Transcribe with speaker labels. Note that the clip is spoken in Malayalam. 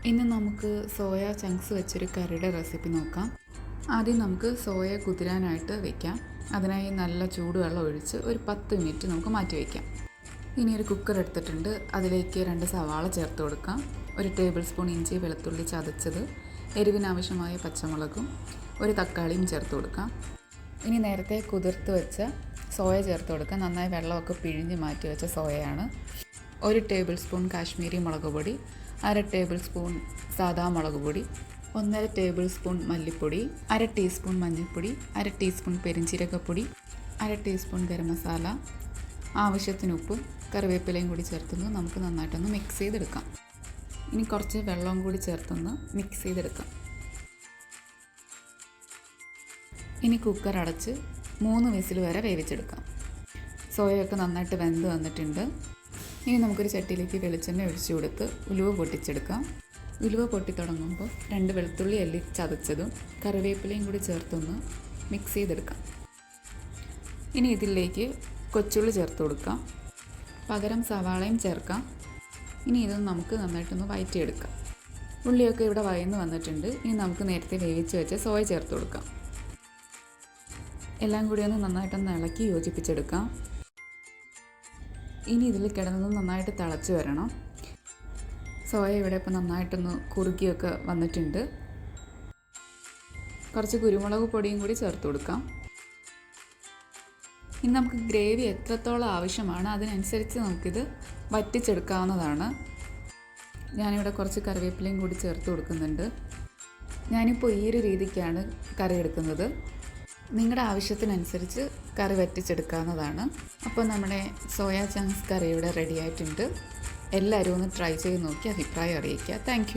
Speaker 1: ഇന്ന് നമുക്ക് സോയ ചങ്ക്സ് വെച്ചൊരു കറിയുടെ റെസിപ്പി നോക്കാം. ആദ്യം നമുക്ക് സോയ കുതിരാനായിട്ട് വെക്കാം. അതിനായി നല്ല ചൂടുവെള്ളം ഒഴിച്ച് ഒരു 10 മിനിറ്റ് നമുക്ക് മാറ്റി വയ്ക്കാം. ഇനി ഒരു കുക്കർ എടുത്തിട്ടുണ്ട്. അതിലേക്ക് 2 സവാള ചേർത്ത് കൊടുക്കാം. 1 ടേബിൾ സ്പൂൺ ഇഞ്ചി വെളുത്തുള്ളി ചതച്ചത്, എരിവിനാവശ്യമായ പച്ചമുളകും 1 തക്കാളിയും ചേർത്ത് കൊടുക്കാം. ഇനി നേരത്തെ കുതിർത്ത് വെച്ച സോയ ചേർത്ത് കൊടുക്കാം. നന്നായി വെള്ളമൊക്കെ പിഴിഞ്ഞ് മാറ്റി വെച്ച സോയയാണ്. 1 ടേബിൾ സ്പൂൺ കാശ്മീരി മുളക് പൊടി, 1/2 ടേബിൾ സ്പൂൺ സാദാ മുളക് പൊടി, 1/2 ടേബിൾ സ്പൂൺ മല്ലിപ്പൊടി, 1/2 ടീസ്പൂൺ മഞ്ഞൾപ്പൊടി, 1/2 ടീസ്പൂൺ പെരിഞ്ചീരകപ്പൊടി, 1/2 ടീസ്പൂൺ ഗരം മസാല, ആവശ്യത്തിന് ഉപ്പും കറിവേപ്പിലയും കൂടി ചേർത്തൊന്ന് നമുക്ക് നന്നായിട്ടൊന്ന് മിക്സ് ചെയ്തെടുക്കാം. ഇനി കുറച്ച് വെള്ളവും കൂടി ചേർത്തൊന്ന് മിക്സ് ചെയ്തെടുക്കാം. ഇനി കുക്കർ അടച്ച് 3 വിസിൽ വരെ വേവിച്ചെടുക്കാം. സോയയൊക്കെ നന്നായിട്ട് വെന്ത് വന്നിട്ടുണ്ട്. ഇനി നമുക്കൊരു ചട്ടിയിലേക്ക് വെളിച്ചെണ്ണ ഒഴിച്ചു കൊടുത്ത് ഉലുവ പൊട്ടിച്ചെടുക്കാം. ഉലുവ പൊട്ടി തുടങ്ങുമ്പോൾ 2 വെളുത്തുള്ളി അല്ലി ചതച്ചതും കറിവേപ്പിലയും കൂടി ചേർത്തൊന്ന് മിക്സ് ചെയ്തെടുക്കാം. ഇനി ഇതിലേക്ക് കൊച്ചുള്ളി ചേർത്ത് കൊടുക്കാം. പകരം സവാളയും ചേർക്കാം. ഇനി ഇതൊന്ന് നമുക്ക് നന്നായിട്ടൊന്ന് വഴറ്റിയെടുക്കാം. ഉള്ളിയൊക്കെ ഇവിടെ വഴന്ന് വന്നിട്ടുണ്ട്. ഇനി നമുക്ക് നേരത്തെ വേവിച്ച് വെച്ച സോയ ചേർത്ത് കൊടുക്കാം. എല്ലാം കൂടി ഒന്ന് നന്നായിട്ടൊന്ന് ഇളക്കി യോജിപ്പിച്ചെടുക്കാം. ഇനി ഇതിൽ കിടന്നത് നന്നായിട്ട് തിളച്ച് വരണം. സോയ ഇവിടെ ഇപ്പോൾ നന്നായിട്ടൊന്ന് കുറുകിയൊക്കെ വന്നിട്ടുണ്ട്. കുറച്ച് കുരുമുളക് പൊടിയും കൂടി ചേർത്ത് കൊടുക്കാം. ഇനി നമുക്ക് ഗ്രേവി എത്രത്തോളം ആവശ്യമാണ് അതിനനുസരിച്ച് നമുക്കിത് വറ്റിച്ചെടുക്കാവുന്നതാണ്. ഞാനിവിടെ കുറച്ച് കറിവേപ്പിലയും കൂടി ചേർത്ത് കൊടുക്കുന്നുണ്ട്. ഞാനിപ്പോൾ ഈ ഒരു രീതിക്കാണ് കറി എടുക്കുന്നത്. നിങ്ങളുടെ ആവശ്യത്തിനനുസരിച്ച് കറി വറ്റിച്ചെടുക്കാവുന്നതാണ്. അപ്പോൾ നമ്മുടെ സോയ ചങ്ക്സ് കറി ഇവിടെ റെഡി ആയിട്ടുണ്ട്. എല്ലാവരും ഒന്ന് ട്രൈ ചെയ്ത് നോക്കി അഭിപ്രായം അറിയിക്കുക. താങ്ക്